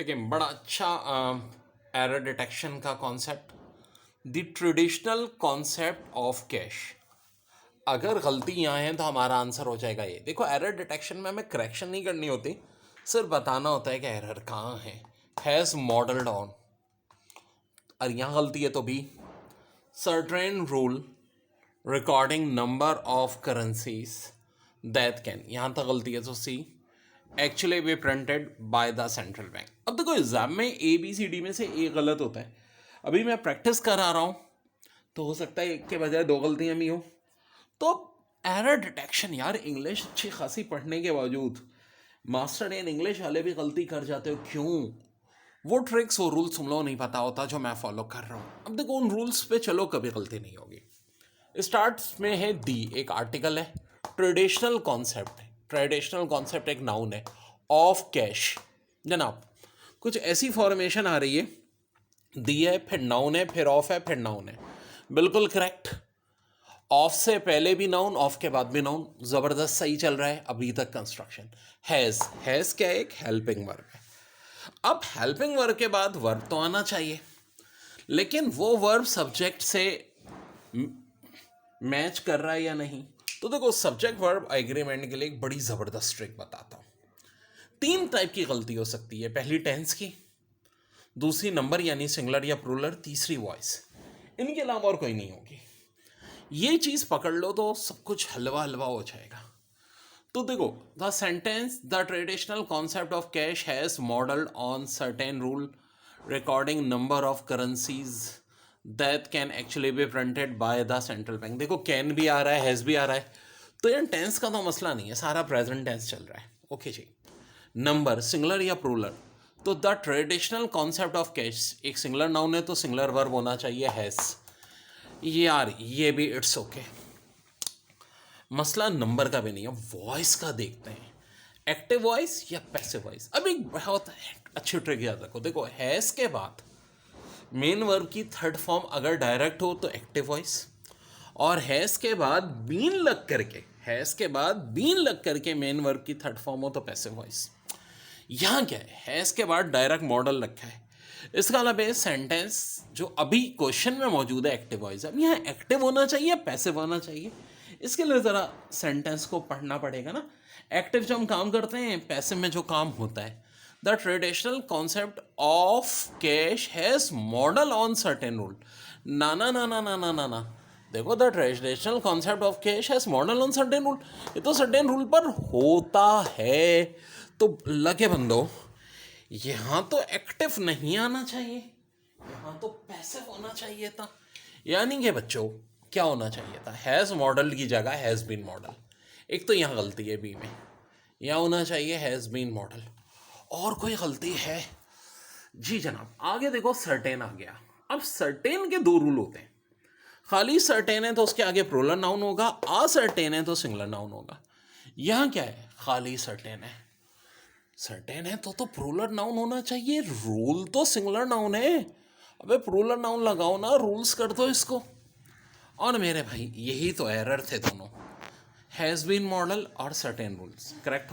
देखिए बड़ा अच्छा एरर डिटेक्शन का concept, the traditional concept of cash. अगर गलती यहाँ है तो हमारा आंसर हो जाएगा ये। देखो एरर डिटेक्शन में हमें करेक्शन नहीं करनी होती, सिर्फ बताना होता है कि एरर कहाँ है। हैज़ मॉडल्ड ऑन, और यहाँ गलती है तो भी certain rule recording number of currencies that can, यहाँ तक गलती है तो सी actually be printed by the central bank. अब देखो एग्जाम में ए बी सी डी में से एक गलत होता है। अभी मैं प्रैक्टिस करा रहा हूँ तो हो सकता है एक के बजाय दो गलतियाँ भी हो। तो एरर डिटेक्शन यार, इंग्लिश अच्छी खासी पढ़ने के बावजूद मास्टर इन इंग्लिश वाले भी गलती कर जाते हो, क्यों? वो ट्रिक्स वो रूल्स तुम लोगों नहीं पता होता जो मैं फॉलो कर रहा हूँ। अब देखो उन रूल्स पे चलो, कभी गलती नहीं होगी। स्टार्ट में है दी, एक आर्टिकल है। ट्रेडिशनल कॉन्सेप्ट है, ट्रेडिशनल कॉन्सेप्ट एक नाउन है। ऑफ कैश जनाब, कुछ ऐसी फॉर्मेशन आ रही है, दी है फिर नाउन है फिर ऑफ है फिर नाउन है, बिल्कुल करेक्ट। ऑफ से पहले भी नाउन, ऑफ के बाद भी नाउन, जबरदस्त सही चल रहा है अभी तक कंस्ट्रक्शन। हैज़, हैज़ क्या है? एक हेल्पिंग वर्ब है। अब हेल्पिंग वर्ब के बाद वर्ब तो आना चाहिए, लेकिन वो वर्ब सब्जेक्ट से मैच कर रहा है या नहीं। तो देखो सब्जेक्ट वर्ब एग्रीमेंट के लिए एक बड़ी ज़बरदस्त ट्रिक बताता हूँ। तीन टाइप की गलती हो सकती है, पहली टेंस की, दूसरी नंबर यानी सिंगुलर या प्लूरल, तीसरी वॉइस। इनके अलावा और कोई नहीं होगी। ये चीज़ पकड़ लो तो सब कुछ हलवा हलवा हो जाएगा। तो देखो, the sentence the traditional concept of cash has modelled on certain rule recording number of currencies that can actually be printed by the central bank. देखो कैन भी आ रहा है, हैज़ भी आ रहा है, तो यार टेंस का तो मसला नहीं है, सारा प्रेजेंट टेंस चल रहा है। ओके जी। नंबर सिंगुलर या प्लूरल, तो the traditional concept of cash एक सिंगुलर नाउन है तो सिंगुलर वर्ब होना चाहिए हैज़। यार ये भी इट्स ओके। मसला नंबर का भी नहीं है, वॉइस का देखते हैं, एक्टिव वॉइस या पैसिव वॉइस। अब एक बहुत अच्छी ट्रिक याद रखो, देखो हैज़ के बाद मेन वर्ब की थर्ड फॉर्म अगर डायरेक्ट हो तो एक्टिव वॉइस, और हैज़ के बाद बीन लग करके, हैज़ के बाद बीन लग करके मेन वर्ब की थर्ड फॉर्म हो तो पैसिव वॉइस। यहाँ क्या है, हैज़ के बाद डायरेक्ट मॉडल रखा है, इसका अलावा सेंटेंस जो अभी क्वेश्चन में मौजूद है एक्टिव वॉइस। अब यहाँ एक्टिव होना चाहिए पैसिव होना चाहिए, इसके लिए ज़रा सेंटेंस को पढ़ना पड़ेगा ना। एक्टिव जो हम काम करते हैं, पैसिव में जो काम होता है। The traditional concept of cash has model on certain rule. ना ना ना ना ना ना ना ना, देखो the traditional concept of cash has model on certain rule, ये तो सर्टेन रूल पर होता है। तो लगे बंदो, यहाँ तो एक्टिव नहीं आना चाहिए, यहाँ तो पैसिव होना चाहिए था। यानी कि बच्चों क्या होना चाहिए था, हैज़ मॉडल की जगह हैज़ बीन मॉडल। एक तो यहाँ गलती है बी में, यहाँ होना चाहिए हैज़ बीन मॉडल। और कोई गलती है? जी जनाब, आगे देखो सर्टेन आ गया। अब सर्टेन के दो रूल होते हैं, खाली सर्टेन है तो उसके आगे प्लूरल नाउन होगा, असर्टेन है तो सिंगुलर नाउन होगा। यहाँ क्या है, खाली सर्टेन है। सर्टेन है तो प्लूरल नाउन होना चाहिए, रूल तो सिंगुलर नाउन है। अबे प्लूरल नाउन लगाओ ना, रूल्स कर दो इसको। और मेरे भाई यही तो एरर थे दोनों, हैज़ बीन मॉडल और सर्टेन रूल्स। करेक्ट